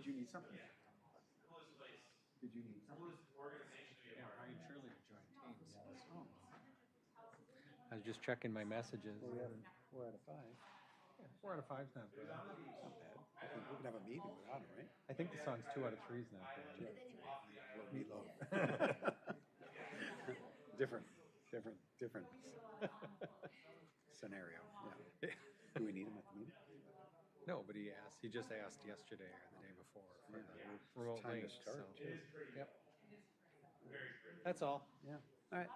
Did you need something? Did you need something? Yeah, Ryan Shirley to join Teams. I was just checking my messages. Well, we have 4 out of 5. Yeah, 4 out of 5's not bad. Not bad. We can have a meeting without him, right? I think the song's 2 out of 3's not bad. 2 out of 3. Meatloaf. different scenario. Yeah. Do we need him at the meeting? No, but he just asked yesterday or the day before for the remote Time to link. start, So, too. yep. That's all. Yeah. All right.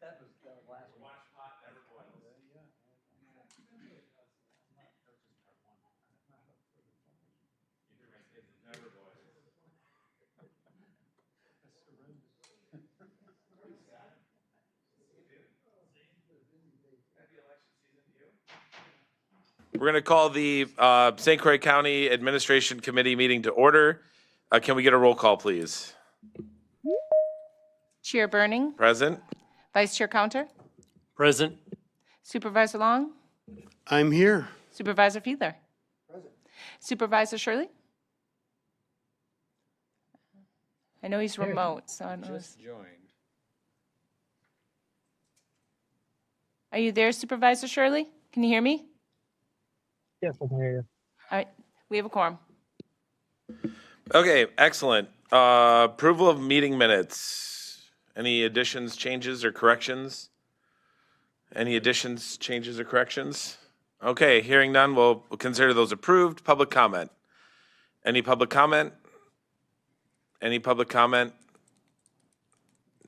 That was last week. Watch pot never boils. Yeah. You hear my kids, it never boils. We're going to call the St. Croix County Administration Committee meeting to order. Can we get a roll call, please? Chair Burning, Present. Vice Chair Counter, Present. Supervisor Long, I'm here. Supervisor Fiedler, Present. Supervisor Shirley. I know he's remote, so I don't know. Just joined. Are you there, Supervisor Shirley? Can you hear me? Yes, I can hear you. All right, we have a quorum. Okay, excellent. Approval of meeting minutes. Any additions, changes, or corrections? Any additions, changes, or corrections? Okay, hearing none, we'll consider those approved. Public comment. Any public comment? Any public comment?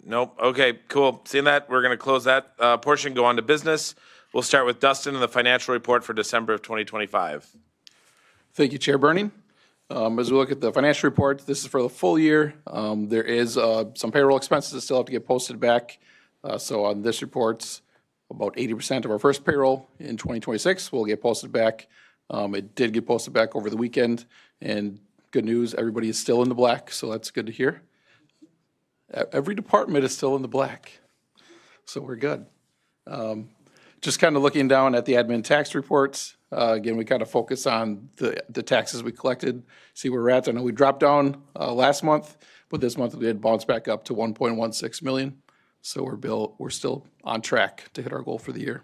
Nope. Okay, cool. Seeing that, we're going to close that portion, go on to business. We'll start with Dustin and the financial report for December of 2025. Thank you, Chair Burning. As we look at the financial report, this is for the full year. There is some payroll expenses that still have to get posted back. So on this report, about 80% of our first payroll in 2026 will get posted back. It did get posted back over the weekend, and good news, everybody is still in the black, so that's good to hear. Every department is still in the black, so we're good. Just kind of looking down at the admin tax reports. Again, we kind of focus on the taxes we collected, see where we're at. I know we dropped down last month, but this month we had bounced back up to 1.16 million. So we're still on track to hit our goal for the year.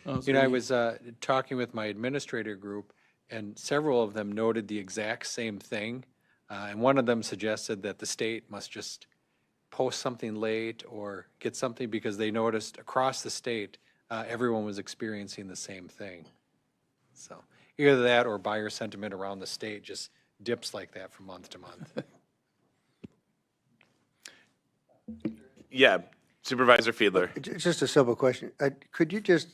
I was talking with my administrator group, and several of them noted the exact same thing. And one of them suggested that the state must just post something late or get something because they noticed across the state, everyone was experiencing the same thing. So either that or buyer sentiment around the state just dips like that from month to month. Yeah, Supervisor Fiedler. Just a simple question. Could you just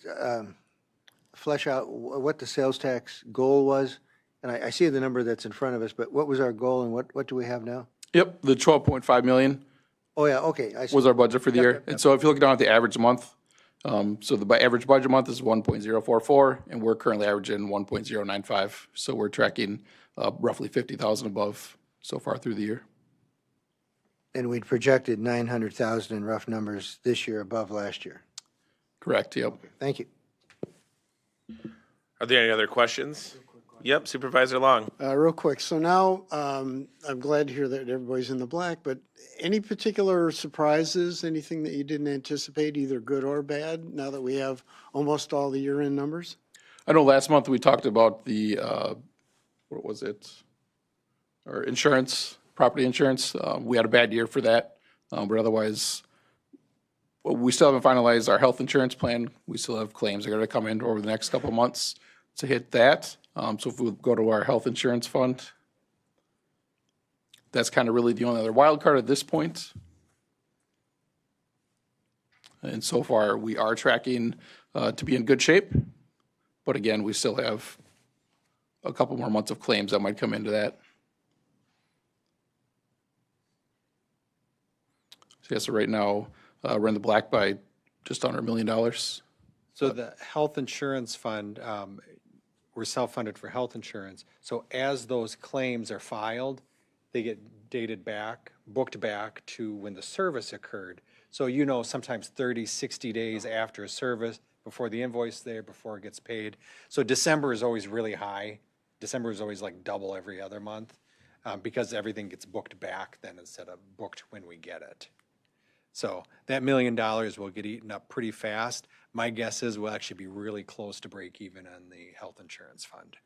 flesh out what the sales tax goal was? And I see the number that's in front of us, but what was our goal and what do we have now? Yep, the 12.5 million Oh, yeah, okay. I see. was our budget for the year. yep, And so if you look down at the average month, so the average budget month is 1.044, and we're currently averaging 1.095. So we're tracking roughly 50,000 above so far through the year. And we'd projected 900,000 in rough numbers this year above last year. Correct, yep. Thank you. Are there any other questions? Yep, Supervisor Long. Real quick, so now I'm glad to hear that everybody's in the black, but any particular surprises, anything that you didn't anticipate, either good or bad, now that we have almost all the year-end numbers? I know last month we talked about the, what was it? Our insurance, property insurance. We had a bad year for that, but otherwise, well, we still haven't finalized our health insurance plan. We still have claims that are going to come in over the next couple of months to hit that. So if we go to our health insurance fund, that's kind of really the only other wild card at this point. And so far, we are tracking to be in good shape. But again, we still have a couple more months of claims that might come into that. So yeah, so right now, we're in the black by just under $1 million. So the health insurance fund, we're self-funded for health insurance. So as those claims are filed, they get dated back, booked back to when the service occurred. So sometimes 30, 60 days after a service, before the invoice there, before it gets paid. So December is always really high. December is always like double every other month because everything gets booked back then instead of booked when we get it. So that $1 million will get eaten up pretty fast. My guess is we'll actually be really close to break even on the health insurance fund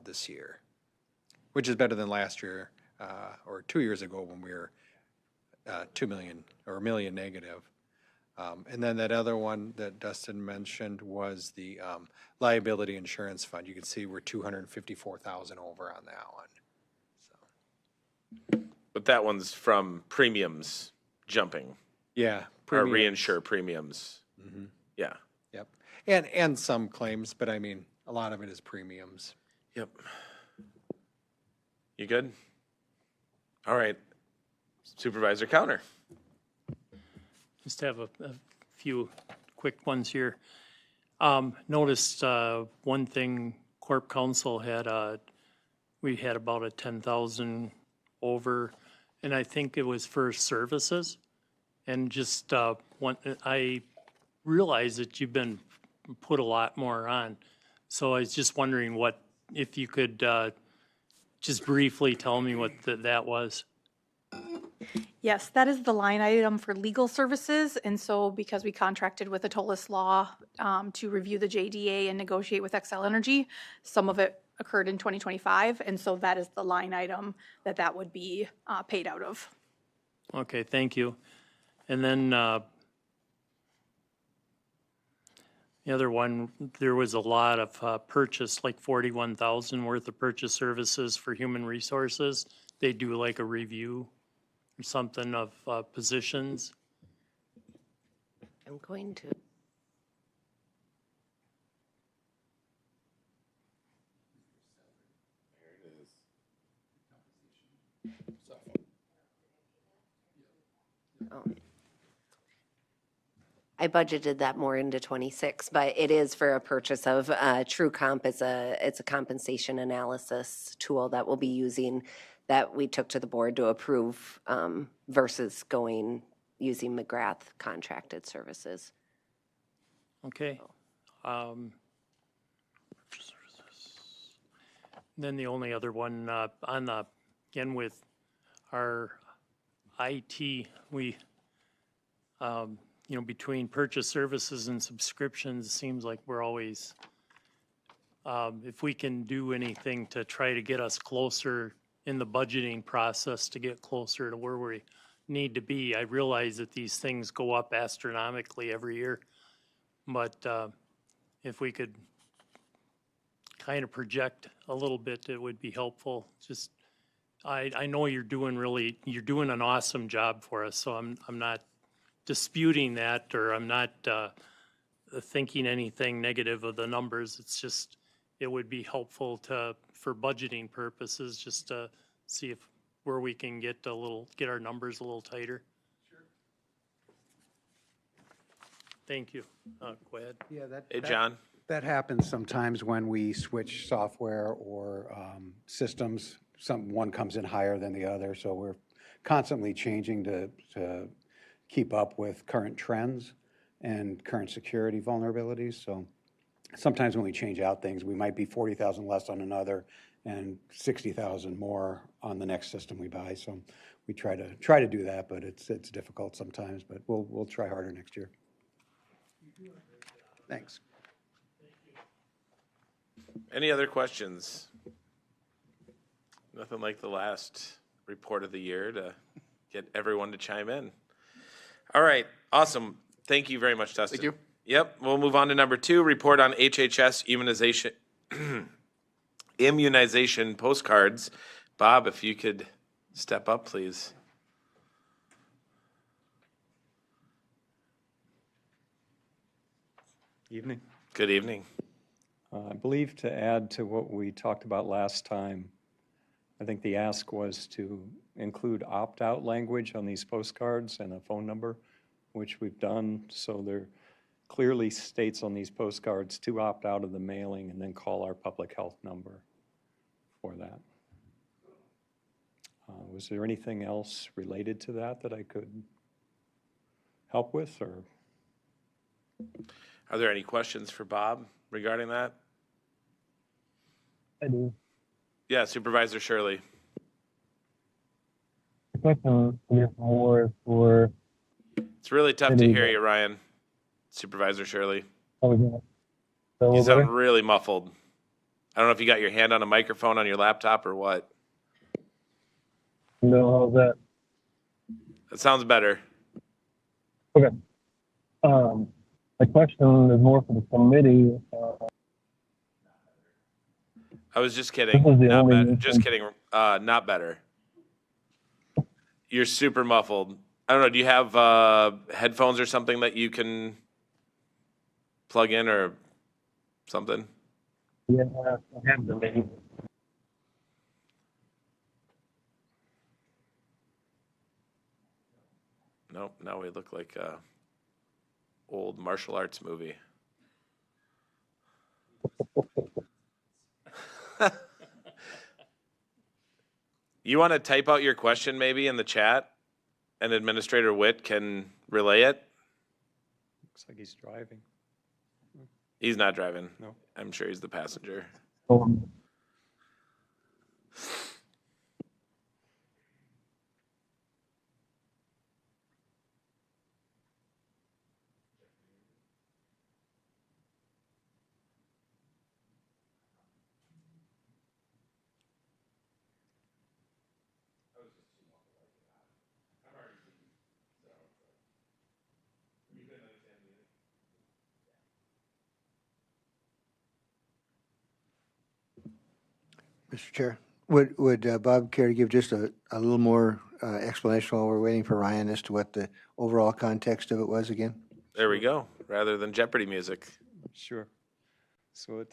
this year, which is better than last year or 2 years ago when we were 2 million or $1 million negative. And then that other one that Dustin mentioned was the liability insurance fund. You can see we're 254,000 over on that one. So. But that one's from premiums jumping, Yeah. or reinsure premiums. Mm-hmm. Yeah. Yep. And some claims, but I mean, a lot of it is premiums. Yep. You good? All right. Supervisor Counter. Just have a few quick ones here. Noticed one thing, Corp Council we had about a 10,000 over, and I think it was for services. And just I realize that you've been put a lot more on. So I was just wondering if you could just briefly tell me what that was. Yes, that is the line item for legal services. And so because we contracted with Atolis Law to review the JDA and negotiate with Xcel Energy, some of it occurred in 2025. And so that is the line item that would be paid out of. Okay, thank you. And then the other one, there was a lot of purchase, like 41,000 worth of purchase services for human resources. They do like a review or something of positions. I'm going to. Oh. I budgeted that more into 26, but it is for a purchase of True Comp. It's a compensation analysis tool that we'll be using that we took to the board to approve versus using McGrath contracted services. Okay. Then the only other one again with our IT, we, between purchase services and subscriptions, seems like we're always, if we can do anything to try to get us closer in the budgeting process to get closer to where we need to be. I realize that these things go up astronomically every year, but if we could kind of project a little bit, it would be helpful. Just, I know you're doing an awesome job for us, so I'm not disputing that, or I'm not thinking anything negative of the numbers. It's just, it would be helpful for budgeting purposes, just to see where we can get our numbers a little tighter. Sure. Thank you. Go ahead. Yeah, Hey, John. That happens sometimes when we switch software or systems. One comes in higher than the other, so we're constantly changing to keep up with current trends and current security vulnerabilities. So sometimes when we change out things, we might be 40,000 less on another and 60,000 more on the next system we buy. So we try to do that, but it's difficult sometimes. But we'll try harder next year. Thanks. Any other questions? Nothing like the last report of the year to get everyone to chime in. All right, awesome. Thank you very much, Dustin. Thank you. Yep, we'll move on to number 2, report on HHS immunization postcards. Bob, if you could step up, please. Evening. Good evening. I believe to add to what we talked about last time, I think the ask was to include opt-out language on these postcards and a phone number, which we've done. So there clearly states on these postcards to opt out of the mailing and then call our public health number for that. Was there anything else related to that that I could help with, or? Are there any questions for Bob regarding that? I do. Yeah, Supervisor Shirley. The question is more for. It's really tough to hear you, Ryan. Supervisor Shirley. You sound really muffled. I don't know if you got your hand on a microphone on your laptop or what. No, how's that? That sounds better. Okay. My question is more for the committee. I was just kidding. This is the Not only better. instance- Just kidding. Not better. You're super muffled. I don't know. Do you have headphones or something that you can plug in or something? Yeah, I have the name. Nope. Now we look like a old martial arts movie. You want to type out your question maybe in the chat, and Administrator Witt can relay it? Looks like he's driving. He's not driving. No. I'm sure he's the passenger. Mr. Chair, would Bob care to give just a little more explanation while we're waiting for Ryan as to what the overall context of it was again? There we go. Rather than Jeopardy music. Sure. So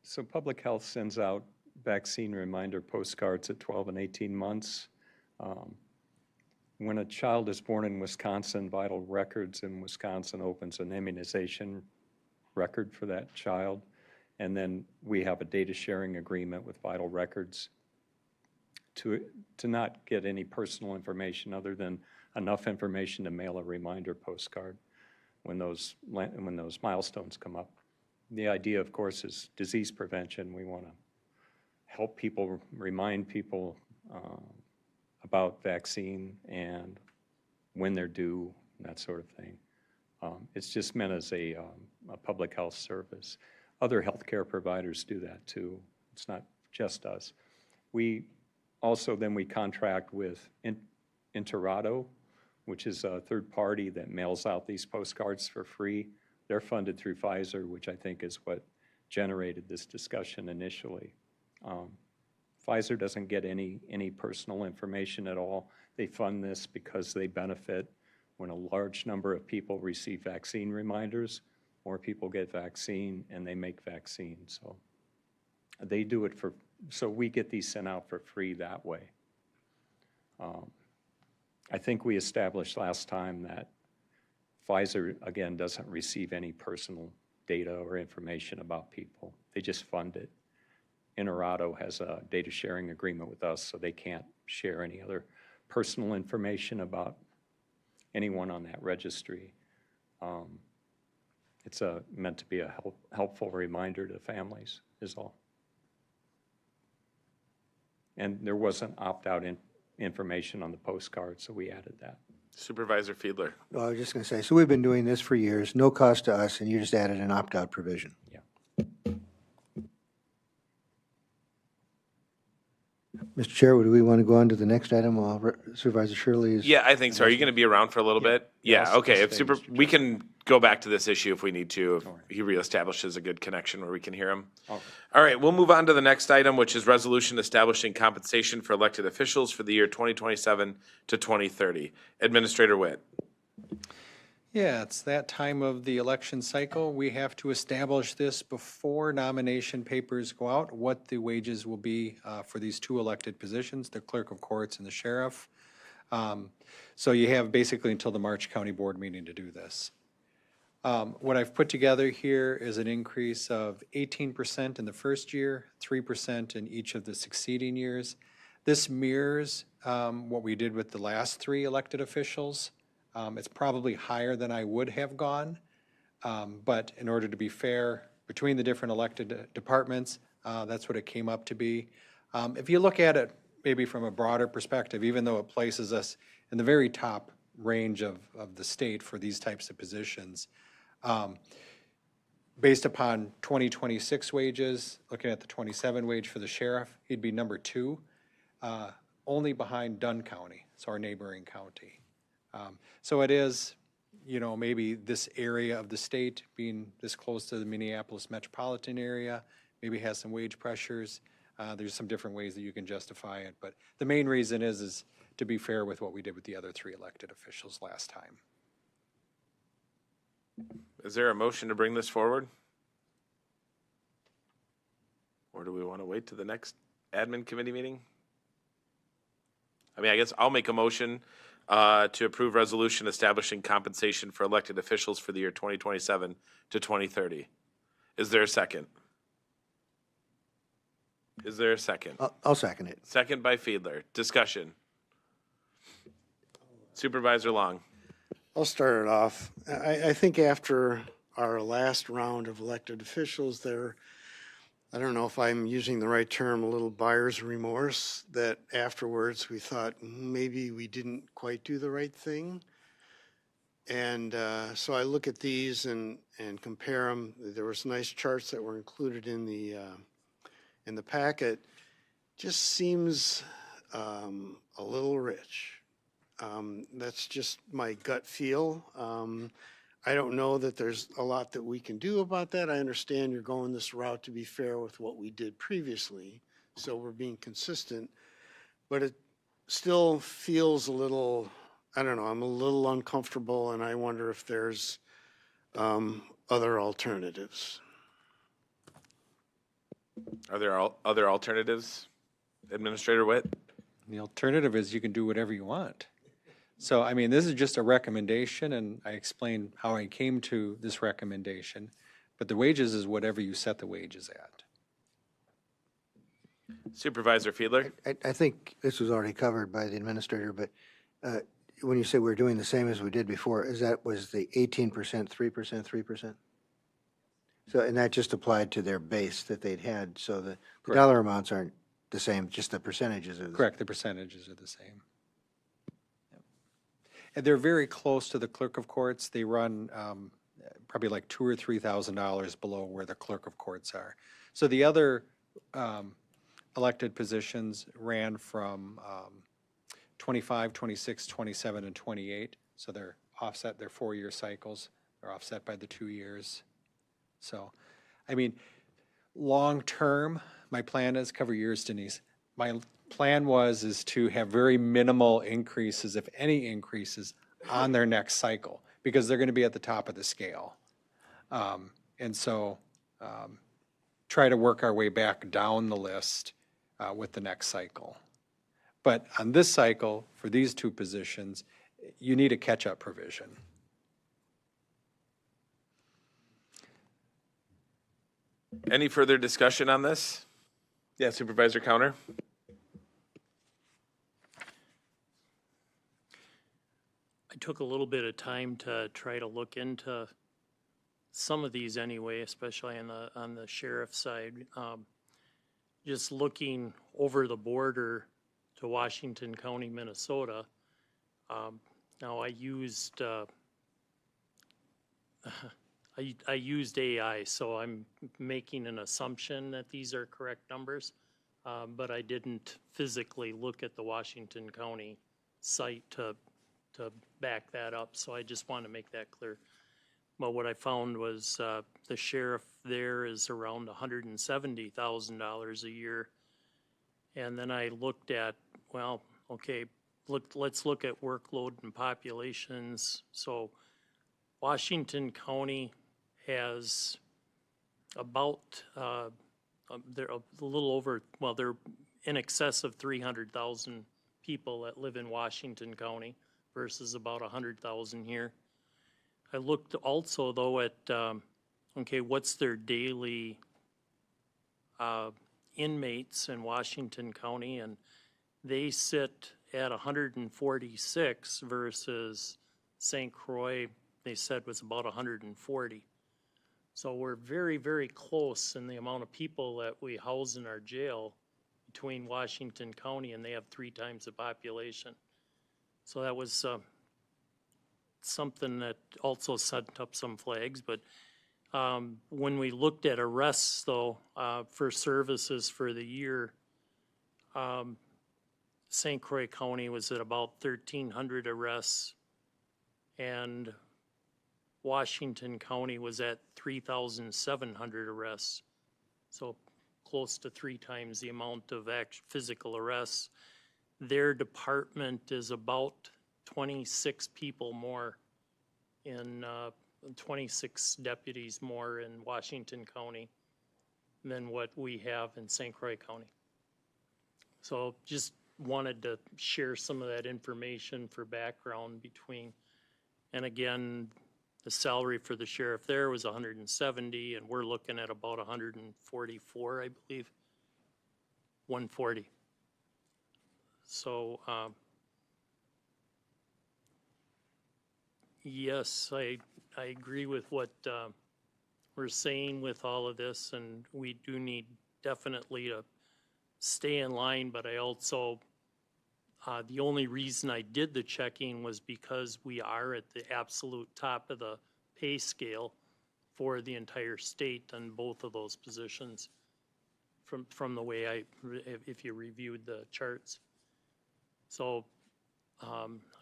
so Public Health sends out vaccine reminder postcards at 12 and 18 months. When a child is born in Wisconsin, Vital Records in Wisconsin opens an immunization record for that child. And then we have a data sharing agreement with Vital Records to not get any personal information other than enough information to mail a reminder postcard when those milestones come up. The idea, of course, is disease prevention. We want to help people, remind people about vaccine and when they're due, that sort of thing. It's just meant as a public health service. Other healthcare providers do that too. It's not just us. We contract with Interado, which is a third party that mails out these postcards for free. They're funded through Pfizer, which I think is what generated this discussion initially. Pfizer doesn't get any personal information at all. They fund this because they benefit when a large number of people receive vaccine reminders. More people get vaccine and they make vaccines. So they do it so we get these sent out for free that way. I think we established last time that Pfizer, again, doesn't receive any personal data or information about people. They just fund it. Interado has a data sharing agreement with us, so they can't share any other personal information about anyone on that registry. It's meant to be a helpful reminder to families is all. And there wasn't opt-out information on the postcard, so we added that. Supervisor Fiedler. Well, I was just going to say, so we've been doing this for years, no cost to us, and you just added an opt-out provision. Yeah. Mr. Chair, would we want to go on to the next item while Supervisor Shirley is? Yeah, I think so. Are you going to be around for a little bit? Yeah, I'll okay. stay, Mr. We can go back to this issue if we need to, if All right. he reestablishes a good connection where we can hear him. All right. All right, we'll move on to the next item, which is resolution establishing compensation for elected officials for the year 2027 to 2030. Administrator Witt. Yeah, it's that time of the election cycle. We have to establish this before nomination papers go out, what the wages will be for these two elected positions, the clerk of courts and the sheriff. So you have basically until the March County Board meeting to do this. What I've put together here is an increase of 18% in the first year, 3% in each of the succeeding years. This mirrors what we did with the last three elected officials. It's probably higher than I would have gone, but in order to be fair between the different elected departments, that's what it came up to be. If you look at it maybe from a broader perspective, even though it places us in the very top range of the state for these types of positions, based upon 2026 wages, looking at the 27 wage for the sheriff, he'd be number 2, only behind Dunn County, so our neighboring county. So it is, you know, maybe this area of the state being this close to the Minneapolis metropolitan area, maybe has some wage pressures. There's some different ways that you can justify it, but the main reason is to be fair with what we did with the other 3 elected officials last time. Is there a motion to bring this forward? Or do we want to wait to the next admin committee meeting? I mean, I guess I'll make a motion to approve resolution establishing compensation for elected officials for the year 2027 to 2030. Is there a second? Is there a second? I'll second it. Second by Fiedler. Discussion. Supervisor Long. I'll start it off. I think after our last round of elected officials there, I don't know if I'm using the right term, a little buyer's remorse, that afterwards we thought maybe we didn't quite do the right thing. And so I look at these and compare them. There was nice charts that were included in the packet. Just seems a little rich. That's just my gut feel. I don't know that there's a lot that we can do about that. I understand you're going this route to be fair with what we did previously, so we're being consistent. But it still feels a little, I don't know, I'm a little uncomfortable, and I wonder if there's other alternatives. Are there other alternatives, Administrator Witt? The alternative is you can do whatever you want. So, I mean, this is just a recommendation, and I explained how I came to this recommendation, but the wages is whatever you set the wages at. Supervisor Fiedler? I think this was already covered by the administrator, but when you say we're doing the same as we did before, was the 18%, 3%, 3%? So, and that just applied to their base that they'd had, so the dollar amounts aren't the same, just the percentages are the Correct, the percentages are the same. Yep. And they're very close to the clerk of courts. They run probably like $2,000 or $3,000 below where the clerk of courts are. So the other elected positions ran from 25, 26, 27, and 28. So they're offset, they're 4-year cycles. They're offset by the 2 years. So, I mean, long-term, my plan is, cover yours, Denise. My plan is to have very minimal increases, if any increases, on their next cycle, because they're going to be at the top of the scale. And so try to work our way back down the list with the next cycle. But on this cycle, for these 2 positions, you need a catch-up provision. Any further discussion on this? Yeah, Supervisor Counter? I took a little bit of time to try to look into some of these anyway, especially on the sheriff's side. Just looking over the border to Washington County, Minnesota. Now I used I used AI, so I'm making an assumption that these are correct numbers, but I didn't physically look at the Washington County site to back that up, so I just want to make that clear. But what I found was the sheriff there is around $170,000 a year, and then I looked at, well, okay, let's look at workload and populations. So Washington County has about, they're a little over, well, they're in excess of 300,000 people that live in Washington County versus about 100,000 here. I looked also though at, okay, what's their daily inmates in Washington County, and they sit at 146 versus St. Croix, they said was about 140. So we're very, very close in the amount of people that we house in our jail between Washington County, and they have 3 times the population. So that was something that also set up some flags. But when we looked at arrests, though, for services for the year, St. Croix County was at about 1,300 arrests, and Washington County was at 3,700 arrests. So close to 3 times the amount of physical arrests. Their department is about 26 people more in 26 deputies more in Washington County than what we have in St. Croix County. So just wanted to share some of that information for background between, and again, the salary for the sheriff there was 170, and we're looking at about 144, I believe, 140. So, yes, I agree with what we're saying with all of this, and we do need definitely to stay in line, but I also, the only reason I did the checking was because we are at the absolute top of the pay scale for the entire state on both of those positions from the way if you reviewed the charts. So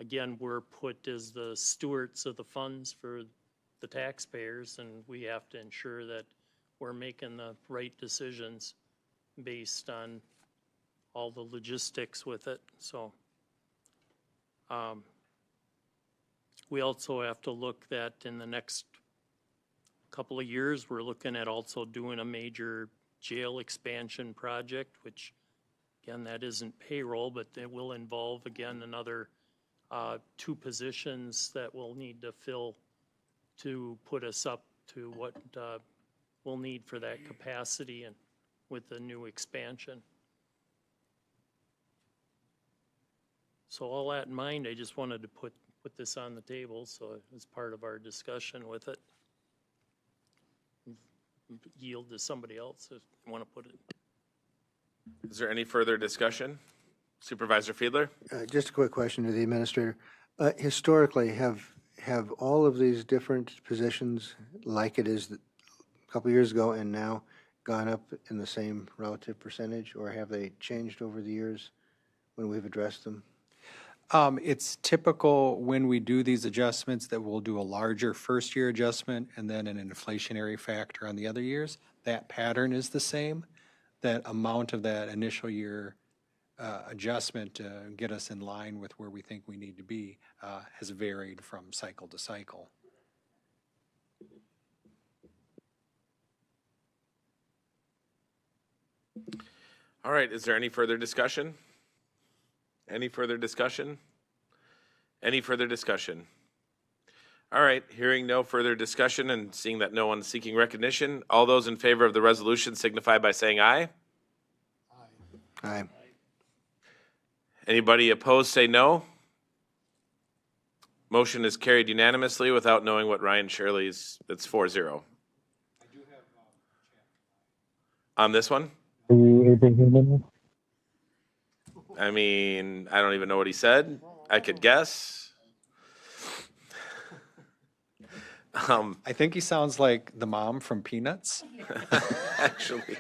again, we're put as the stewards of the funds for the taxpayers, and we have to ensure that we're making the right decisions based on all the logistics with it. So we also have to look that in the next couple of years, we're looking at also doing a major jail expansion project, which again, that isn't payroll, but it will involve again another 2 positions that we'll need to fill to put us up to what we'll need for that capacity and with the new expansion. So all that in mind, I just wanted to put this on the table, so as part of our discussion with it. Yield to somebody else if you want to put it. Is there any further discussion? Supervisor Fiedler? Just a quick question to the administrator. Historically, have all of these different positions, like it is a couple years ago and now, gone up in the same relative percentage, or have they changed over the years when we've addressed them? It's typical when we do these adjustments that we'll do a larger first-year adjustment and then an inflationary factor on the other years. That pattern is the same. That amount of that initial year adjustment to get us in line with where we think we need to be has varied from cycle to cycle. All right, is there any further discussion? Any further discussion? Any further discussion? All right, hearing no further discussion and seeing that no one's seeking recognition, all those in favor of the resolution signify by saying aye. Aye. Anybody opposed, say no. Motion is carried unanimously without knowing what Ryan Shirley's, it's 4-0. On this one? Are you able to hear me? I mean, I don't even know what he said. I could guess. I think he sounds like the mom from Peanuts. Actually.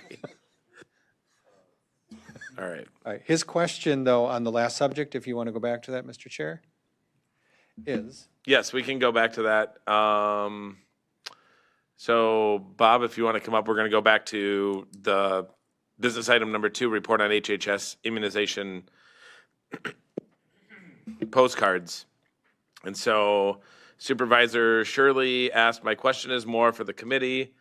All right. All right. His question, though, on the last subject, if you want to go back to that, Mr. Chair, is? Yes, we can go back to that. So, Bob, if you want to come up, we're going to go back to the business item number 2, report on HHS immunization postcards. And so Supervisor Shirley asked, my question is more for the committee.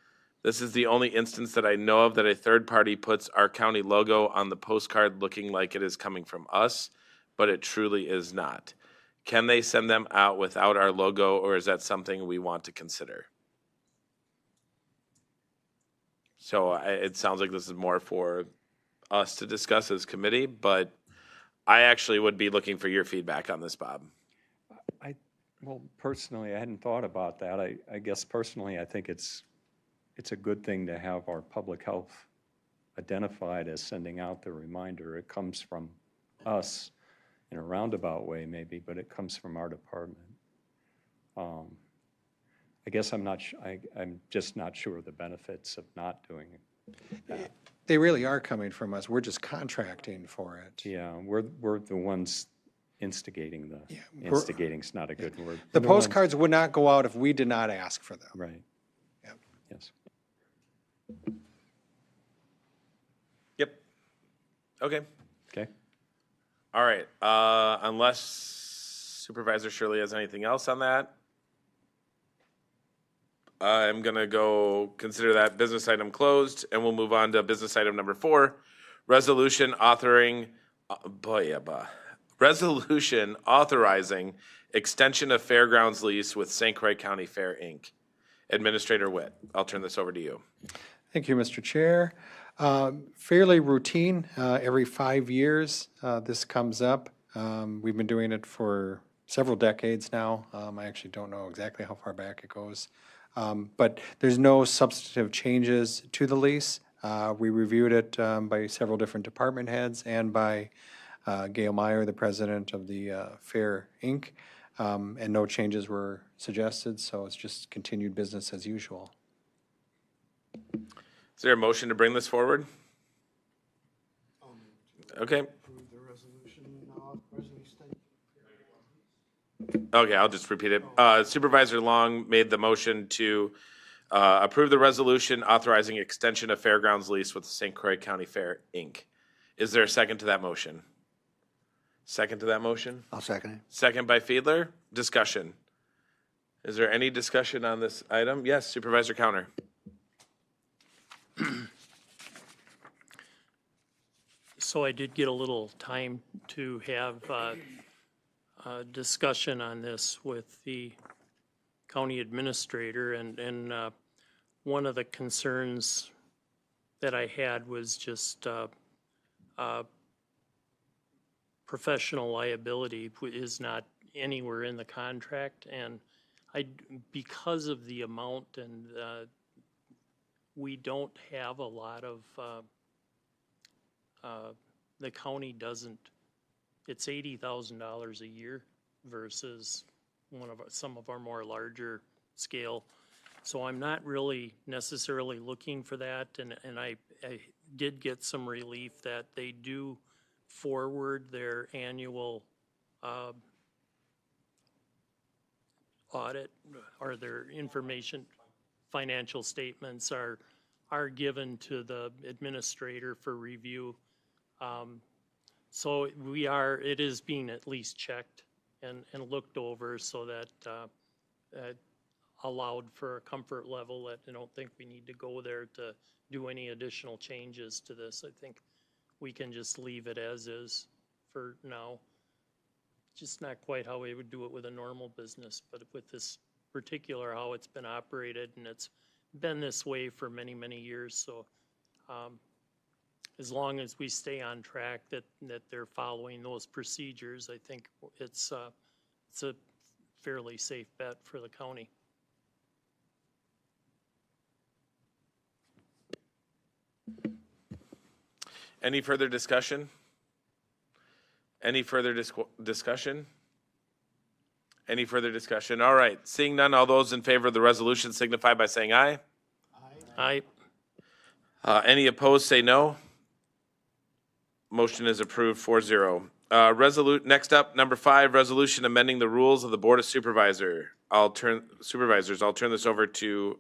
This is the only instance that I know of that a third party puts our county logo on the postcard looking like it is coming from us, but it truly is not. Can they send them out without our logo, or is that something we want to consider? So it sounds like this is more for us to discuss as committee, but I actually would be looking for your feedback on this, Bob. Well, personally, I hadn't thought about that. I guess personally, I think it's a good thing to have our public health identified as sending out the reminder. It comes from us in a roundabout way maybe, but it comes from our department. I guess I'm just not sure of the benefits of not doing that. They really are coming from us. We're just contracting for it. Yeah, we're the ones instigating instigating's not a good word. The We're ones- postcards would not go out if we did not ask for them. Right. Yep. Yes. Yep. Okay. Okay. All right. Unless Supervisor Shirley has anything else on that, I'm going to go consider that business item closed, and we'll move on to business item number 4, resolution resolution authorizing extension of fairgrounds lease with St. Croix County Fair, Inc. Administrator Witt, I'll turn this over to you. Thank you, Mr. Chair. Fairly routine. Every 5 years, this comes up. We've been doing it for several decades now. I actually don't know exactly how far back it goes. But there's no substantive changes to the lease. We reviewed it by several different department heads and by Gail Meyer, the president of the Fair, Inc., and no changes were suggested, so it's just continued business as usual. Is there a motion to bring this forward? Okay. Okay, I'll just repeat it. Supervisor Long made the motion to approve the resolution authorizing extension of fairgrounds lease with the St. Croix County Fair, Inc. Is there a second to that motion? Second to that motion? I'll second it. Second by Fiedler. Discussion. Is there any discussion on this item? Yes, Supervisor Counter. So I did get a little time to have a discussion on this with the county administrator, and one of the concerns that I had was just professional liability is not anywhere in the contract, and because of the amount, and we don't have a lot of the county doesn't. It's $80,000 a year versus some of our more larger scale. So I'm not really necessarily looking for that, and I did get some relief that they do forward their annual audit, or their information, financial statements are given to the administrator for review. So it is being at least checked and looked over, so that allowed for a comfort level that I don't think we need to go there to do any additional changes to this. I think we can just leave it as is for now. Just not quite how we would do it with a normal business, but with this particular, how it's been operated, and it's been this way for many, many years. So as long as we stay on track that they're following those procedures, I think it's a fairly safe bet for the county. Any further discussion? Any further discussion? Any further discussion? All right, seeing none, all those in favor of the resolution signify by saying aye. Aye. Any opposed, say no. Motion is approved 4-0. Next up, number 5, resolution amending the rules of the Board of Supervisors. I'll turn this over to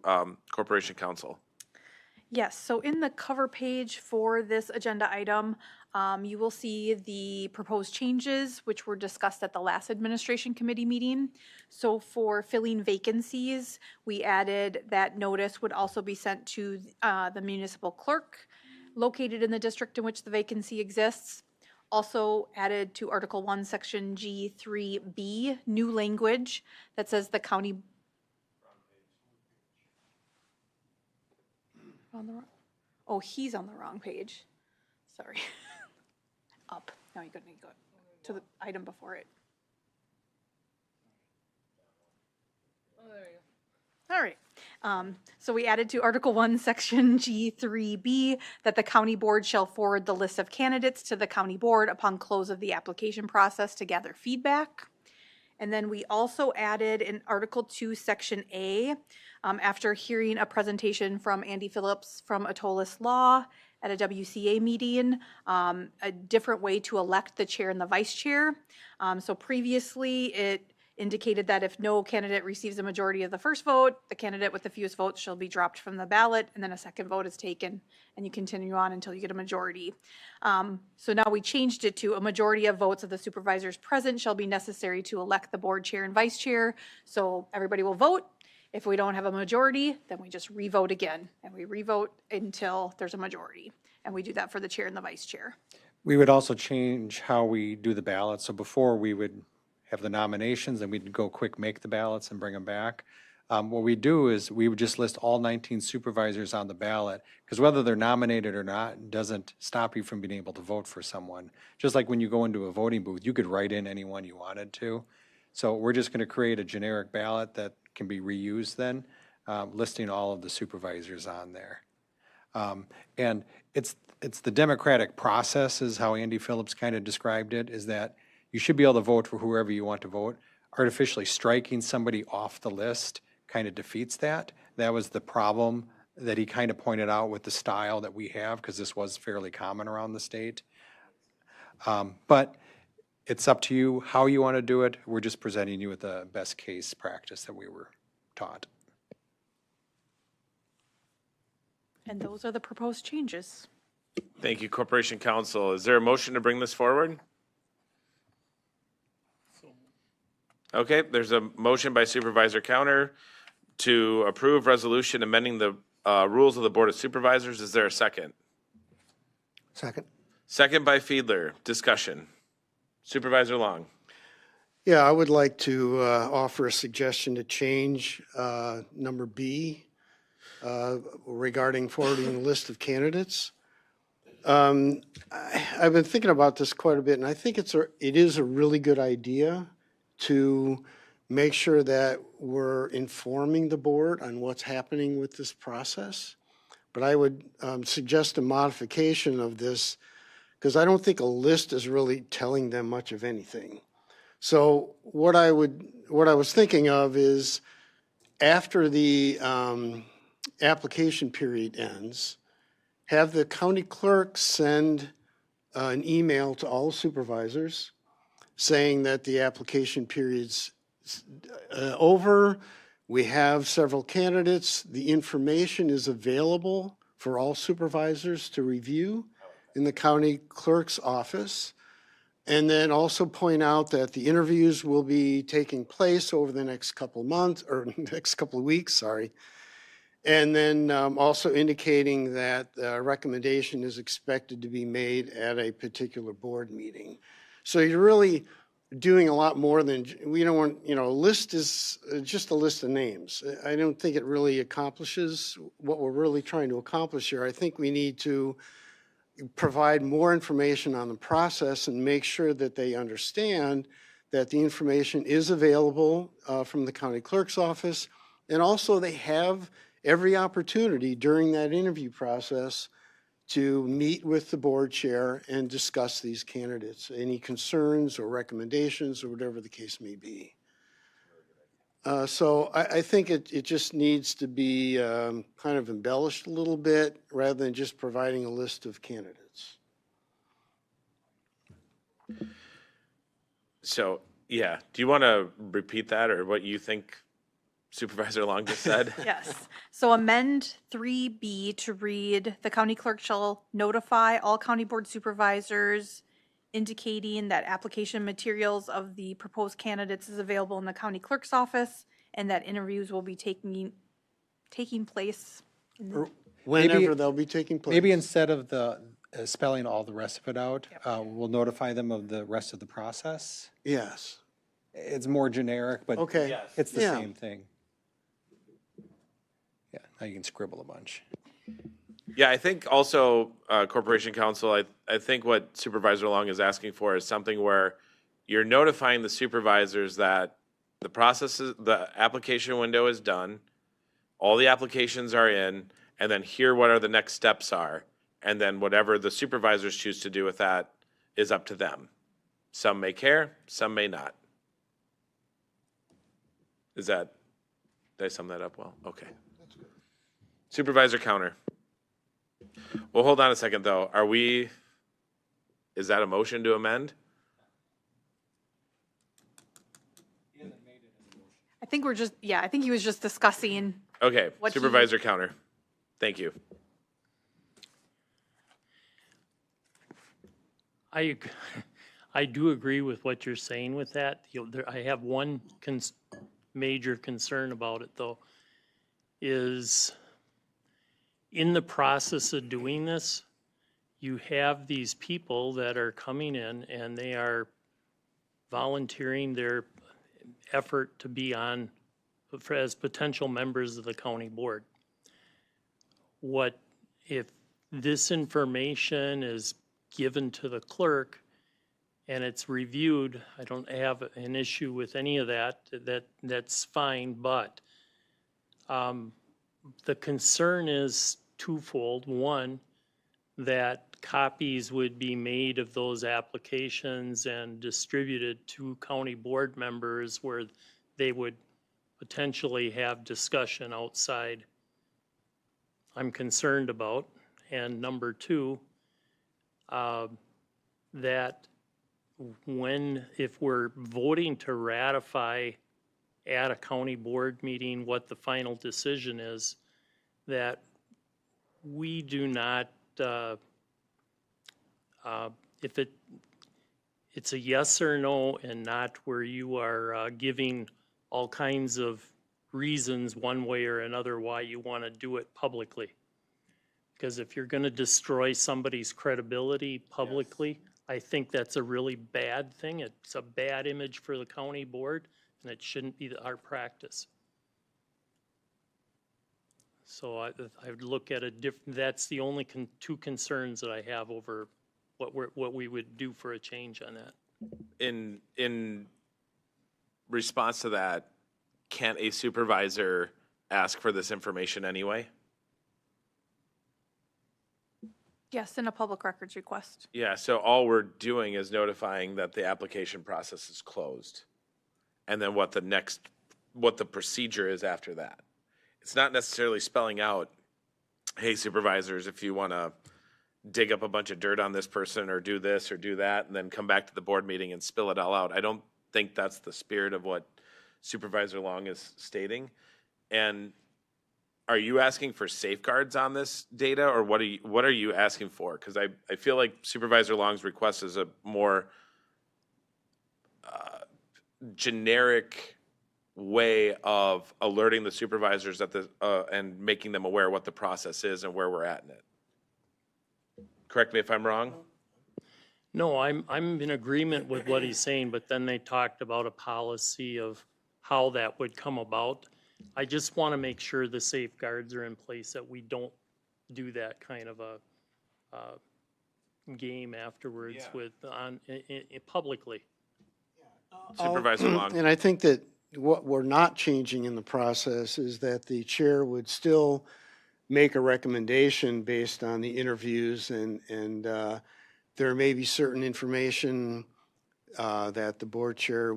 Corporation Counsel. Yes, so in the cover page for this agenda item, You will see the proposed changes, which were discussed at the last administration committee meeting. So for filling vacancies, we added that notice would also be sent to the municipal clerk located in the district in which the vacancy exists. Also added to Article 1, Section G3B, new language that says the county. On the wrong, oh, he's on the wrong page. Sorry. Up. Now you're going to go to the item before it. Oh, there you go. All right. So we added to Article 1, Section G3B, that the county board shall forward the list of candidates to the county board upon close of the application process to gather feedback. And then we also added in Article 2, Section A, after hearing a presentation from Andy Phillips from Atolis Law at a WCA meeting, a different way to elect the chair and the vice chair. So previously, it indicated that if no candidate receives a majority of the first vote, the candidate with the fewest votes shall be dropped from the ballot, and then a second vote is taken, and you continue on until you get a majority. So now we changed it to a majority of votes of the supervisors present shall be necessary to elect the board chair and vice chair. So everybody will vote. If we don't have a majority, then we just re-vote again, and we re-vote until there's a majority. And we do that for the chair and the vice chair. We would also change how we do the ballots. So before we would have the nominations and we'd go quick make the ballots and bring them back. What we do is we would just list all 19 supervisors on the ballot, because whether they're nominated or not doesn't stop you from being able to vote for someone. Just like when you go into a voting booth, you could write in anyone you wanted to. So we're just going to create a generic ballot that can be reused then, listing all of the supervisors on there. And it's the democratic process is how Andy Phillips kind of described it, is that you should be able to vote for whoever you want to vote. Artificially striking somebody off the list kind of defeats that. That was the problem that he kind of pointed out with the style that we have, because this was fairly common around the state. But it's up to you how you want to do it. We're just presenting you with the best case practice that we were taught. And those are the proposed changes. Thank you, Corporation Counsel. Is there a motion to bring this forward? Okay, there's a motion by Supervisor Counter to approve resolution amending the rules of the Board of Supervisors. Is there a second? Second. Second by Fiedler. Discussion. Supervisor Long. Yeah, I would like to offer a suggestion to change number B regarding forwarding the list of candidates. I've been thinking about this quite a bit, and I think it is a really good idea to make sure that we're informing the board on what's happening with this process. But I would suggest a modification of this, because I don't think a list is really telling them much of anything. So what I was thinking of is, after the application period ends, have the county clerk send an email to all supervisors saying that the application period's over. We have several candidates. The information is available for all supervisors to review in the county clerk's office. And then also point out that the interviews will be taking place over the next couple of months, or next couple of weeks, sorry. And then also indicating that a recommendation is expected to be made at a particular board meeting. So you're really doing a lot more than, we don't want, a list is just a list of names. I don't think it really accomplishes what we're really trying to accomplish here. I think we need to provide more information on the process and make sure that they understand that the information is available from the county clerk's office. And also they have every opportunity during that interview process to meet with the board chair and discuss these candidates, any concerns or recommendations or whatever the case may be. So I think it just needs to be kind of embellished a little bit rather than just providing a list of candidates. So, yeah, do you want to repeat that, or what you think Supervisor Long just said? Yes. So amend 3B to read, the county clerk shall notify all county board supervisors indicating that application materials of the proposed candidates is available in the county clerk's office and that interviews will be taking place. Whenever they'll be taking place. Maybe instead of the spelling all the rest of it out, we'll notify them of the rest of the process. Yes. It's more generic, but Okay. Yes. it's the Yeah. same thing. Yeah, now you can scribble a bunch. Yeah, I think also, Corporation Counsel, I think what Supervisor Long is asking for is something where you're notifying the supervisors that the process is, the application window is done, all the applications are in, and then here what are the next steps are. And then whatever the supervisors choose to do with that is up to them. Some may care, some may not. Did I sum that up well? Okay. Supervisor Counter. Well, hold on a second, though. Is that a motion to amend? I think I think he was just discussing. Okay, What Supervisor Counter. Thank you. I do agree with what you're saying with that. I have one major concern about it, though, is in the process of doing this, you have these people that are coming in and they are volunteering their effort to be on as potential members of the county board. What if this information is given to the clerk and it's reviewed? I don't have an issue with any of that. That's fine, but the concern is twofold. One, that copies would be made of those applications and distributed to county board members where they would potentially have discussion outside. I'm concerned about. And number two, that if we're voting to ratify at a county board meeting what the final decision is, that we do not, if it's a yes or no and not where you are giving all kinds of reasons one way or another why you want to do it publicly. Because if you're going to destroy somebody's credibility publicly, I think that's a really bad thing. It's a bad image for the county board, and it shouldn't be our practice. So I would look at that's the only two concerns that I have over what we would do for a change on that. In response to that, can't a supervisor ask for this information anyway? Yes, in a public records request. Yeah, so all we're doing is notifying that the application process is closed. And then what the procedure is after that. It's not necessarily spelling out, hey, supervisors, if you want to dig up a bunch of dirt on this person or do this or do that, and then come back to the board meeting and spill it all out. I don't think that's the spirit of what Supervisor Long is stating. And are you asking for safeguards on this data, or what are you asking for? Because I feel like Supervisor Long's request is a more generic way of alerting the supervisors that and making them aware what the process is and where we're at in it. Correct me if I'm wrong. No, I'm in agreement with what he's saying, but then they talked about a policy of how that would come about. I just want to make sure the safeguards are in place, that we don't do that kind of a game afterwards publicly. Supervisor Long. And I think that what we're not changing in the process is that the chair would still make a recommendation based on the interviews, and there may be certain information that the board chair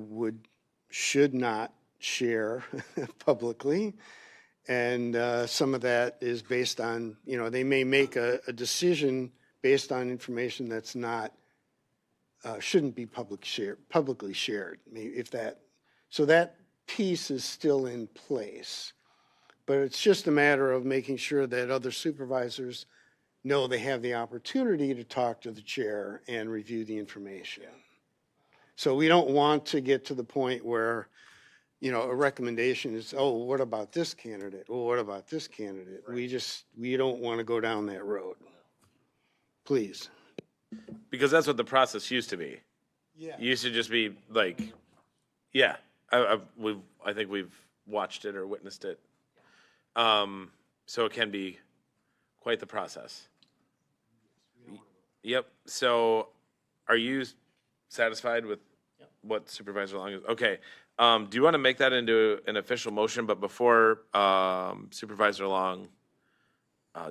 should not share publicly. And some of that is based on, they may make a decision based on information that's not, shouldn't be publicly shared. Maybe if that, so that piece is still in place. But it's just a matter of making sure that other supervisors know they have the opportunity to talk to the chair and review the information. So we don't want to get to the point where, you know, a recommendation is, oh, what about this candidate? Well, what about this candidate? We don't want to go down that road. Please. Because that's what the process used to be. Yeah. It used to just be like, yeah, I think we've watched it or witnessed it. So it can be quite the process. Yep. So are you satisfied with what Supervisor Long is? Okay. Do you want to make that into an official motion? But before Supervisor Long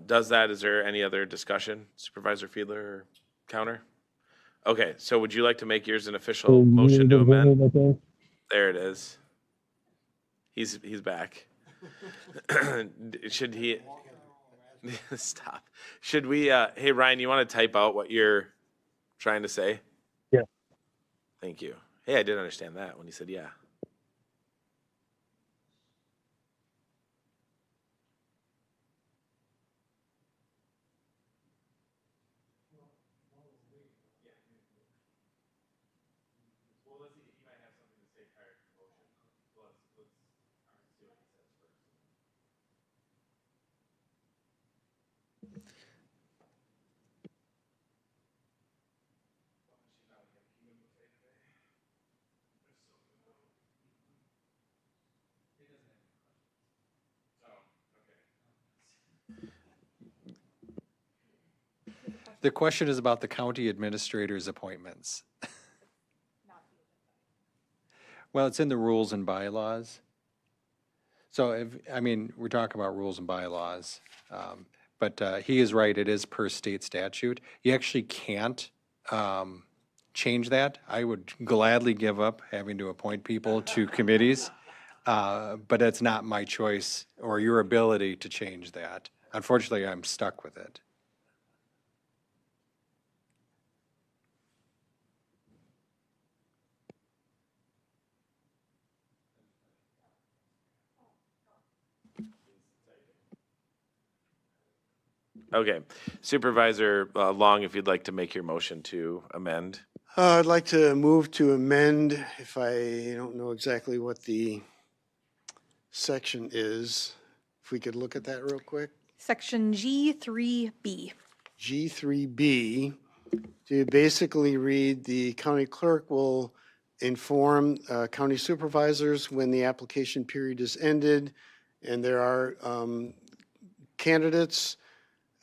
does that, is there any other discussion? Supervisor Fiedler or counter? Okay. So would you like to make yours an official motion to amend? There it is. He's back. Should he stop? Should we? Hey Ryan, you want to type out what you're trying to say? Yeah. Thank you. Hey, I did understand that when you said yeah. The question is about the county administrator's appointments. Well, it's in the rules and bylaws. So, we're talking about rules and bylaws. But he is right, it is per state statute. You actually can't change that. I would gladly give up having to appoint people to committees, but it's not my choice or your ability to change that. Unfortunately, I'm stuck with it. Okay. Supervisor Long, if you'd like to make your motion to amend. I'd like to move to amend, if I don't know exactly what the section is, if we could look at that real quick. Section G3B. G3B, to basically read, the county clerk will inform county supervisors when the application period is ended, and there are candidates,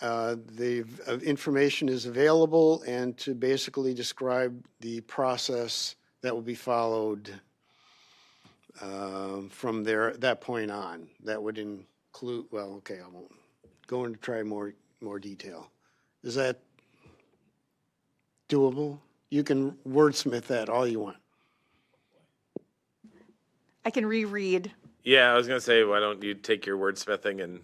the information is available, and to basically describe the process that will be followed from that point on. That would include, well, okay, I won't go into try more detail. Is that doable? You can wordsmith that all you want. I can reread. Yeah, I was going to say, why don't you take your wordsmithing and...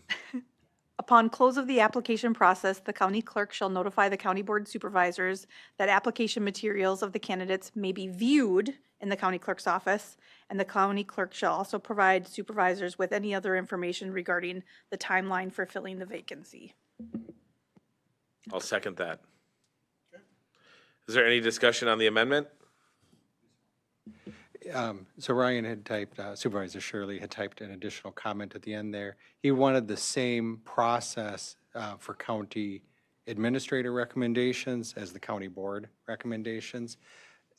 Upon close of the application process, the county clerk shall notify the county board supervisors that application materials of the candidates may be viewed in the county clerk's office, and the county clerk shall also provide supervisors with any other information regarding the timeline for filling the vacancy. I'll second that. Is there any discussion on the amendment? So Ryan had typed, Supervisor Shirley had typed an additional comment at the end there. He wanted the same process for county administrator recommendations as the county board recommendations.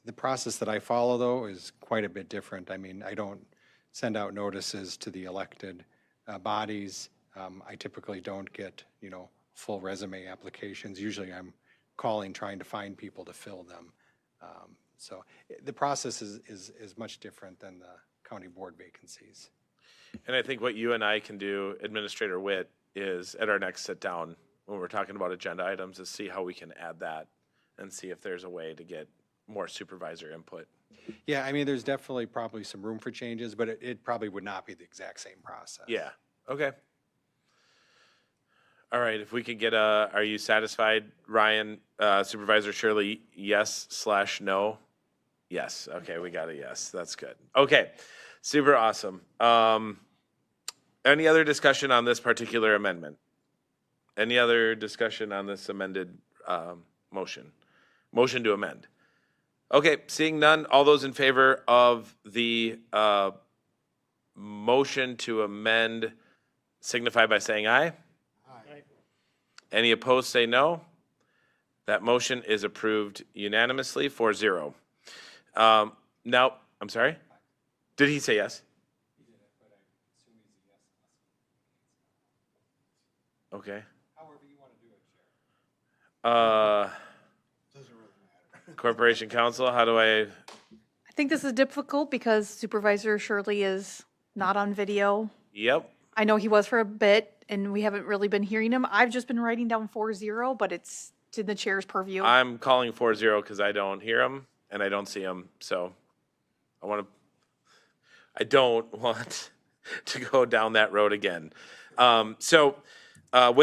The process that I follow, though, is quite a bit different. I mean, I don't send out notices to the elected bodies. I typically don't get, full resume applications. Usually I'm calling, trying to find people to fill them. So the process is much different than the county board vacancies. And I think what you and I can do, Administrator Witt, is at our next sit down when we're talking about agenda items, is see how we can add that and see if there's a way to get more supervisor input. Yeah, I mean, there's definitely probably some room for changes, but it probably would not be the exact same process. Yeah, okay. All right, if we could get are you satisfied, Ryan? Supervisor Shirley, yes/no? Yes, okay, we got a yes, that's good. Okay, Super awesome. Any other discussion on this particular amendment? Any other discussion on this amended motion? Motion to amend. Okay, seeing none, all those in favor of the motion to amend signify by saying aye. Aye. Any opposed say no. That motion is approved unanimously 4-0. Now, I'm sorry? Did he say yes? Okay. However you want to do it, Chair. Doesn't really matter. Corporation Counsel, how do I? I think this is difficult because Supervisor Shirley is not on video. Yep. I know he was for a bit, and we haven't really been hearing him. I've just been writing down 4-0, but it's to the chair's purview. I'm calling 4-0 because I don't hear him and I don't see him. So I don't want to go down that road again. With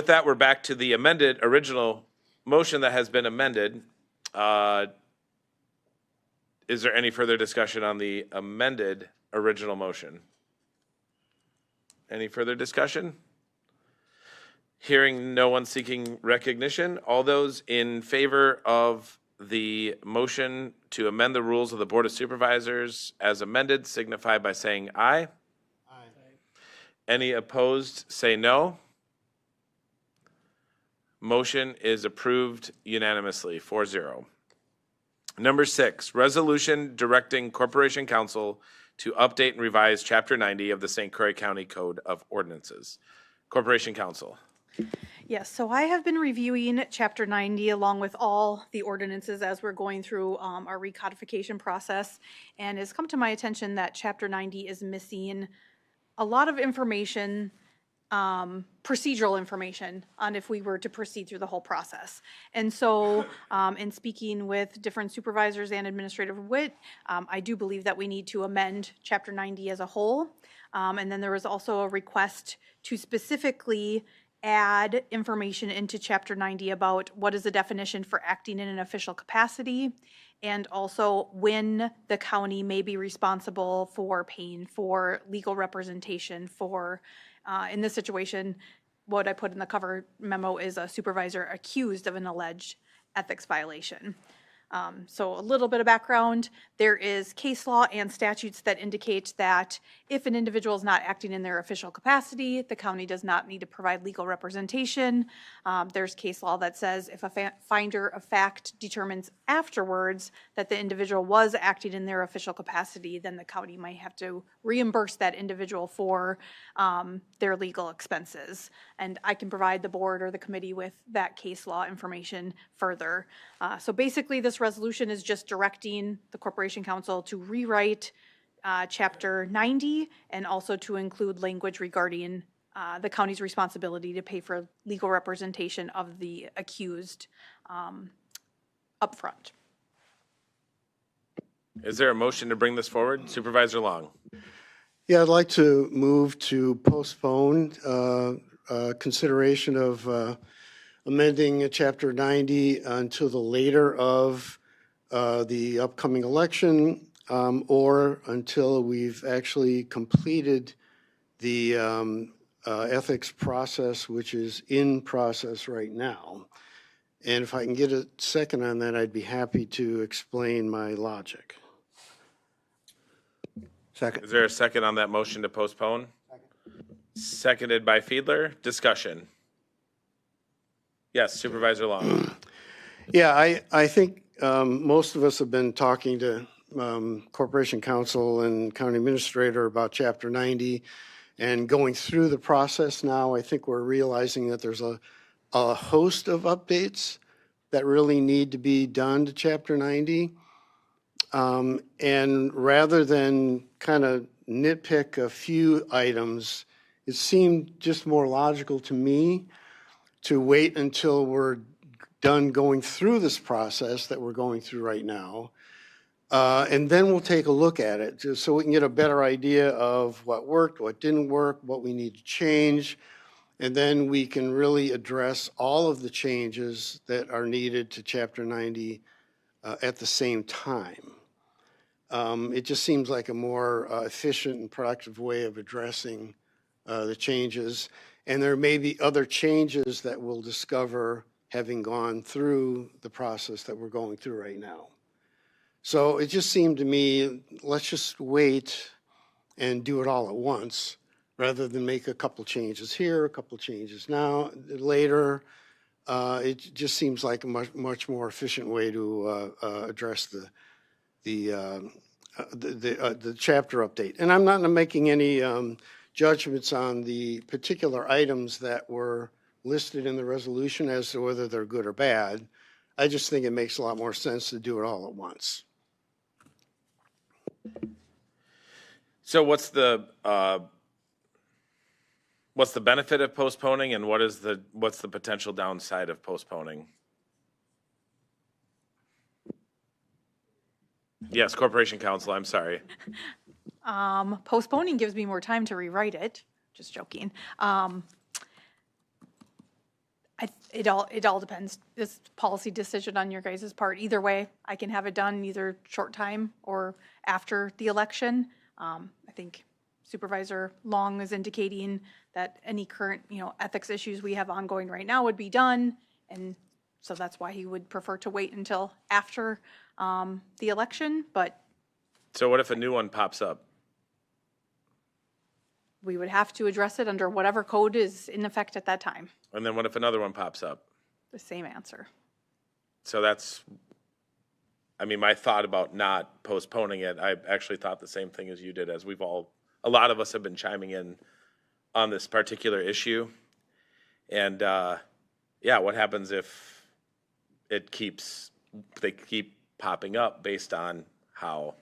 that, we're back to the amended original motion that has been amended. Is there any further discussion on the amended original motion? Any further discussion? Hearing no one seeking recognition, all those in favor of the motion to amend the rules of the Board of Supervisors as amended signify by saying aye. Aye. Any opposed say no. Motion is approved unanimously, 4-0. Number 6, resolution directing Corporation Counsel to update and revise Chapter 90 of the St. Croix County Code of Ordinances. Corporation Counsel. Yes, so I have been reviewing Chapter 90 along with all the ordinances as we're going through our recodification process, and it's come to my attention that Chapter 90 is missing a lot of information, procedural information on if we were to proceed through the whole process. And so in speaking with different supervisors and Administrator Witt, I do believe that we need to amend Chapter 90 as a whole. And then there was also a request to specifically add information into Chapter 90 about what is the definition for acting in an official capacity, and also when the county may be responsible for paying for legal representation for, in this situation, what I put in the cover memo is a supervisor accused of an alleged ethics violation. So a little bit of background, there is case law and statutes that indicate that if an individual is not acting in their official capacity, the county does not need to provide legal representation. There's case law that says if a finder of fact determines afterwards that the individual was acting in their official capacity, then the county might have to reimburse that individual for their legal expenses. And I can provide the board or the committee with that case law information further. So basically this resolution is just directing the Corporation Counsel to rewrite Chapter 90 and also to include language regarding the county's responsibility to pay for legal representation of the accused upfront. Is there a motion to bring this forward? Supervisor Long. Yeah, I'd like to move to postpone consideration of amending Chapter 90 until the later of the upcoming election, or until we've actually completed the ethics process, which is in process right now. And if I can get a second on that, I'd be happy to explain my logic. Second. Is there a second on that motion to postpone? Seconded by Fiedler. Discussion. Yes, Supervisor Long. Yeah, I think most of us have been talking to Corporation Counsel and County Administrator about Chapter 90 and going through the process now. I think we're realizing that there's a host of updates that really need to be done to Chapter 90. And rather than kind of nitpick a few items, it seemed just more logical to me to wait until we're done going through this process that we're going through right now. And then we'll take a look at it just so we can get a better idea of what worked, what didn't work, what we need to change. And then we can really address all of the changes that are needed to Chapter 90 at the same time. It just seems like a more efficient and productive way of addressing the changes. And there may be other changes that we'll discover having gone through the process that we're going through right now. So it just seemed to me, let's just wait and do it all at once, rather than make a couple changes here, a couple changes now, later. It just seems like a much more efficient way to address the chapter update. And I'm not making any judgments on the particular items that were listed in the resolution as to whether they're good or bad. I just think it makes a lot more sense to do it all at once. So what's the benefit of postponing, and what's the potential downside of postponing? Yes, Corporation Counsel, I'm sorry. Postponing gives me more time to rewrite it. Just joking. It all depends. It's a policy decision on your guys' part. Either way, I can have it done either short time or after the election. I think Supervisor Long is indicating that any current, ethics issues we have ongoing right now would be done. And so that's why he would prefer to wait until after the election. But So what if a new one pops up? we would have to address it under whatever code is in effect at that time. And then what if another one pops up? The same answer. So my thought about not postponing it, I actually thought the same thing as you did, as a lot of us have been chiming in on this particular issue. And, what happens if they keep popping up based on how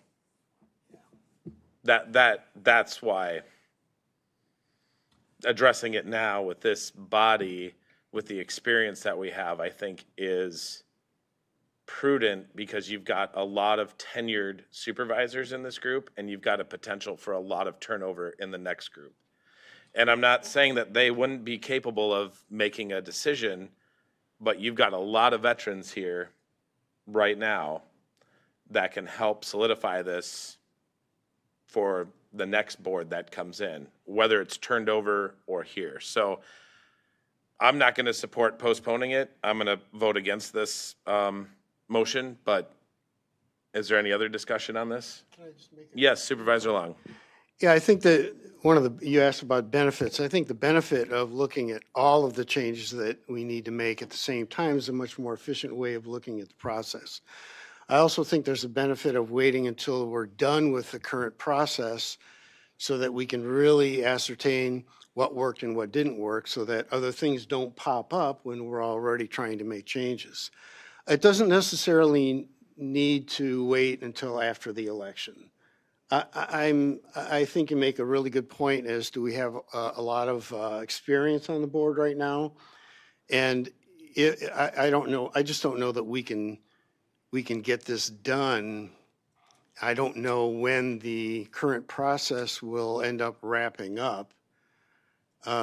that's why addressing it now with this body, with the experience that we have, I think is prudent, because you've got a lot of tenured supervisors in this group, and you've got a potential for a lot of turnover in the next group. And I'm not saying that they wouldn't be capable of making a decision, but you've got a lot of veterans here right now that can help solidify this for the next board that comes in, whether it's turned over or here. So I'm not going to support postponing it. I'm going to vote against this motion, but is there any other discussion on this? Can I just make Yes, Supervisor Long. Yeah, I think that you asked about benefits. I think the benefit of looking at all of the changes that we need to make at the same time is a much more efficient way of looking at the process. I also think there's a benefit of waiting until we're done with the current process so that we can really ascertain what worked and what didn't work, so that other things don't pop up when we're already trying to make changes. It doesn't necessarily need to wait until after the election. I think you make a really good point as to we have a lot of experience on the board right now. And I don't know, I just don't know that we can get this done. I don't know when the current process will end up wrapping up.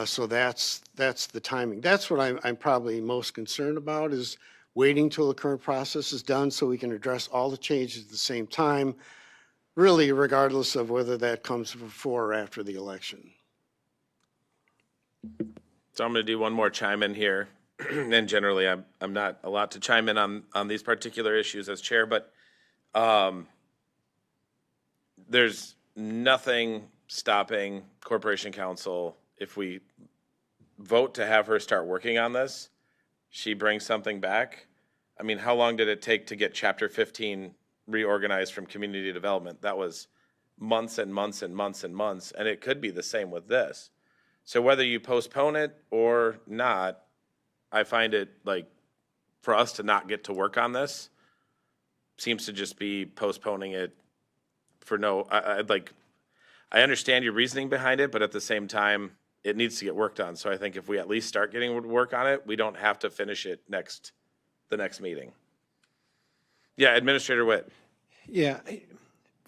So that's the timing. That's what I'm probably most concerned about, is waiting till the current process is done so we can address all the changes at the same time, really regardless of whether that comes before or after the election. So I'm going to do one more chime in here. And generally, I'm not allowed to chime in on these particular issues as chair, but there's nothing stopping Corporation Counsel, if we vote to have her start working on this, she brings something back. I mean, how long did it take to get Chapter 15 reorganized from community development? That was months and months and months and months, and it could be the same with this. So whether you postpone it or not, I find it like, for us to not get to work on this seems to just be postponing it for no, I understand your reasoning behind it, but at the same time, it needs to get worked on. So I think if we at least start getting work on it, we don't have to finish it the next meeting. Yeah, Administrator Witt. Yeah,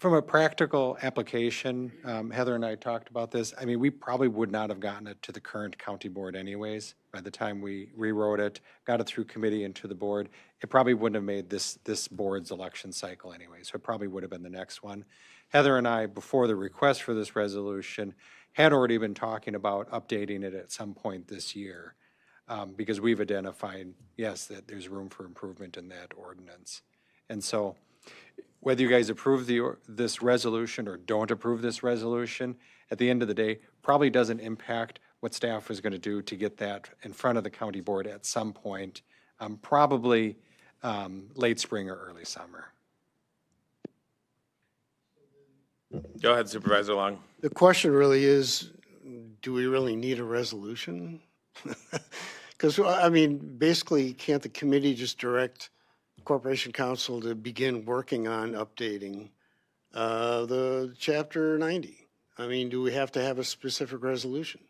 From a practical application, Heather and I talked about this. I mean, we probably would not have gotten it to the current county board anyways. By the time we rewrote it, got it through committee and to the board, it probably wouldn't have made this board's election cycle anyway. So it probably would have been the next one. Heather and I, before the request for this resolution, had already been talking about updating it at some point this year. Because we've identified, yes, that there's room for improvement in that ordinance. And so whether you guys approve this resolution or don't approve this resolution, at the end of the day, probably doesn't impact what staff was going to do to get that in front of the county board at some point, probably late spring or early summer. Go ahead, Supervisor Long. The question really is, do we really need a resolution? Because, I mean, basically, can't the committee just direct Corporation Counsel to begin working on updating the Chapter 90? I mean, do we have to have a specific resolution?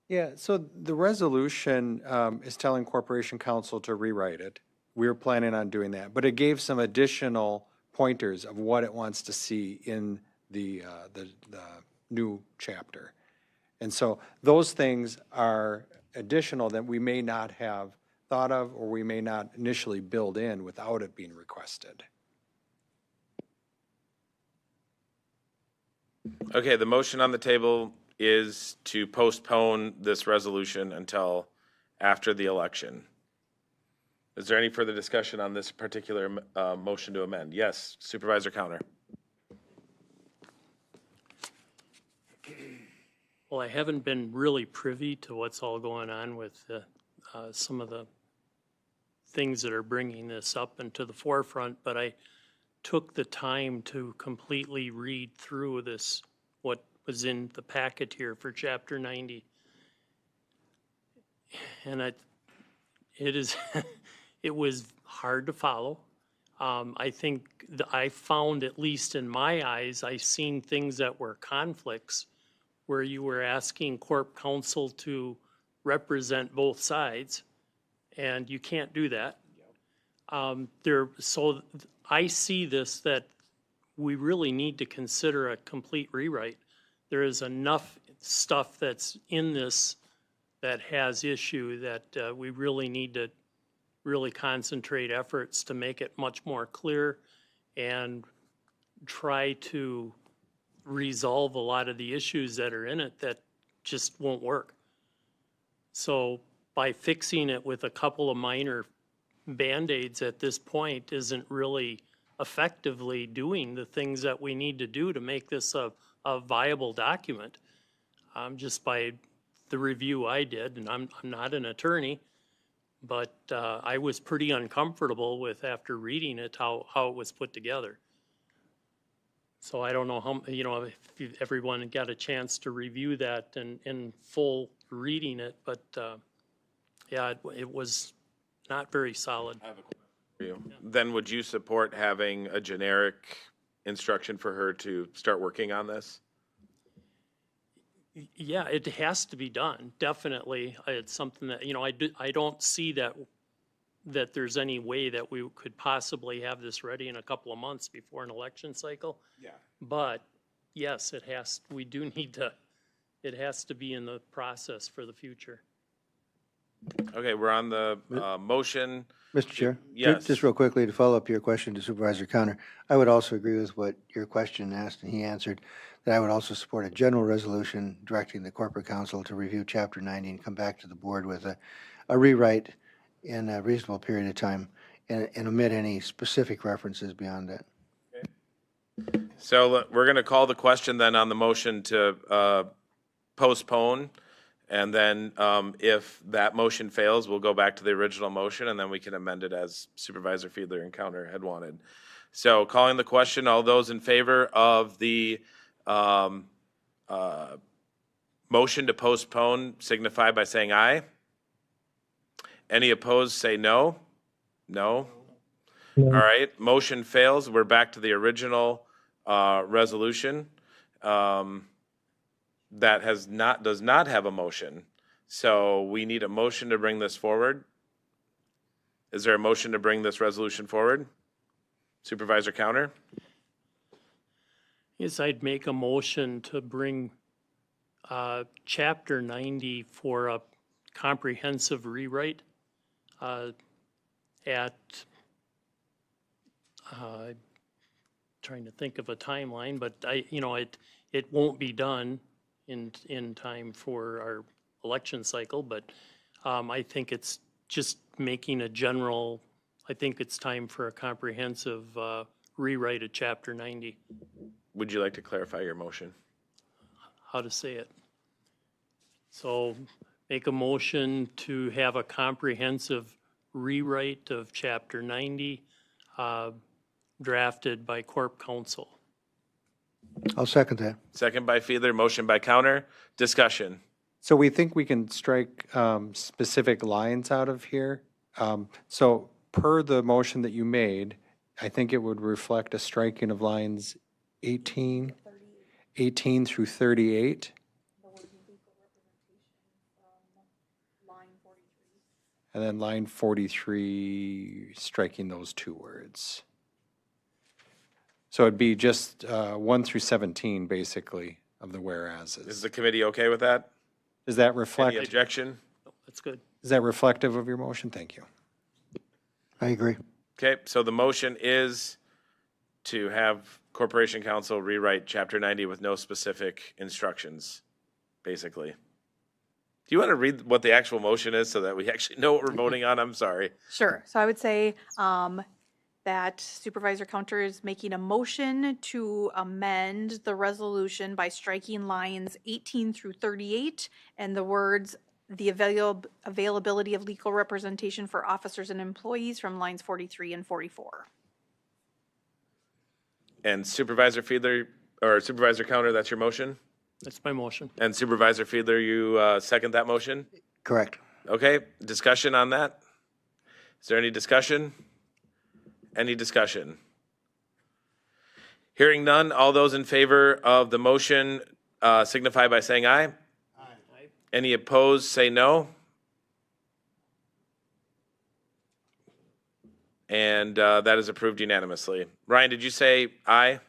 Yeah, so the resolution is telling Corporation Counsel to rewrite it. We're planning on doing that, but it gave some additional pointers of what it wants to see in the new chapter. And so those things are additional that we may not have thought of or we may not initially build in without it being requested. Okay, the motion on the table is to postpone this resolution until after the election. Is there any further discussion on this particular motion to amend? Yes, Supervisor Counter. Well, I haven't been really privy to what's all going on with some of the things that are bringing this up into the forefront, but I took the time to completely read through this, what was in the packet here for Chapter 90. And it was hard to follow. I think I found, at least in my eyes, I seen things that were conflicts where you were asking Corp Counsel to represent both sides, and you can't do that. So I see this, that we really need to consider a complete rewrite. There is enough stuff that's in this that has issue that we really need to really concentrate efforts to make it much more clear and try to resolve a lot of the issues that are in it that just won't work. So by fixing it with a couple of minor Band-Aids at this point isn't really effectively doing the things that we need to do to make this a viable document. Just by the review I did, and I'm not an attorney, but I was pretty uncomfortable with, after reading it, how it was put together. So I don't know how, if everyone got a chance to review that and in full reading it, but yeah, it was not very solid. I have a question for you. Yeah. Then would you support having a generic instruction for her to start working on this? Yeah, it has to be done, definitely. It's something that, I don't see that there's any way that we could possibly have this ready in a couple of months before an election cycle. Yeah. But yes, it has to be in the process for the future. Okay, we're on the motion. Mr. Chair? Yes. Just real quickly, to follow up your question to Supervisor Counter, I would also agree with what your question asked and he answered, that I would also support a general resolution directing the Corporate Counsel to review Chapter 90 and come back to the board with a rewrite in a reasonable period of time and omit any specific references beyond that. Okay. So we're going to call the question then on the motion to postpone. And then if that motion fails, we'll go back to the original motion and then we can amend it as Supervisor Fiedler and Counter had wanted. So calling the question, all those in favor of the motion to postpone signify by saying aye. Any opposed say no. No. All right, motion fails. We're back to the original resolution. That does not have a motion. So we need a motion to bring this forward. Is there a motion to bring this resolution forward? Supervisor Counter? Yes, I'd make a motion to bring Chapter 90 for a comprehensive rewrite at, trying to think of a timeline, but it won't be done in time for our election cycle, but I think it's just making a general, I think it's time for a comprehensive rewrite of Chapter 90. Would you like to clarify your motion? How to say it. So make a motion to have a comprehensive rewrite of Chapter 90 drafted by Corp Counsel. I'll second that. Second by Fiedler, motion by Counter. Discussion. So we think we can strike specific lines out of here. So per the motion that you made, I think it would reflect a striking of lines 18 through 38. And then line 43, striking those two words. So it'd be just 1 through 17, basically, of the whereases. Is the committee okay with that? Does that reflect? Any objection? That's good. Is that reflective of your motion? Thank you. I agree. Okay, so the motion is to have Corporation Counsel rewrite Chapter 90 with no specific instructions, basically. Do you want to read what the actual motion is so that we actually know what we're voting on? I'm sorry. Sure. So I would say that Supervisor Counter is making a motion to amend the resolution by striking lines 18 through 38 and the words, the availability of legal representation for officers and employees from lines 43 and 44. And Supervisor Fiedler, or Supervisor Counter, that's your motion? That's my motion. And Supervisor Fiedler, you second that motion? Correct. Okay, discussion on that? Is there any discussion? Any discussion? Hearing none, all those in favor of the motion signify by saying aye. Aye. Any opposed, say no. And that is approved unanimously. Ryan, did you say aye?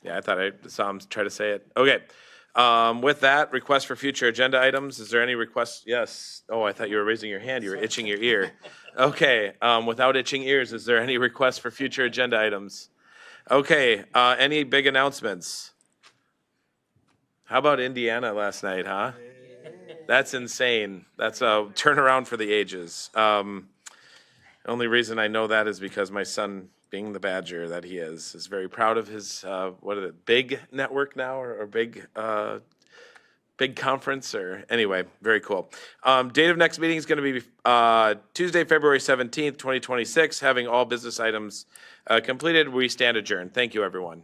Yeah, I thought I saw him try to say it. Okay. With that, request for future agenda items. Is there any request? Yes. Oh, I thought you were raising your hand. You were itching your ear. Okay. Without itching ears, is there any request for future agenda items? Okay. Any big announcements? How about Indiana last night, huh? That's insane. That's a turnaround for the ages. Only reason I know that is because my son, being the Badger that he is very proud of his, big network now or big conference or anyway, very cool. Date of next meeting is going to be Tuesday, February 17th, 2026. Having all business items completed, we stand adjourned. Thank you, everyone.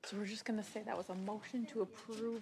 So we're just going to say that was a motion to approve.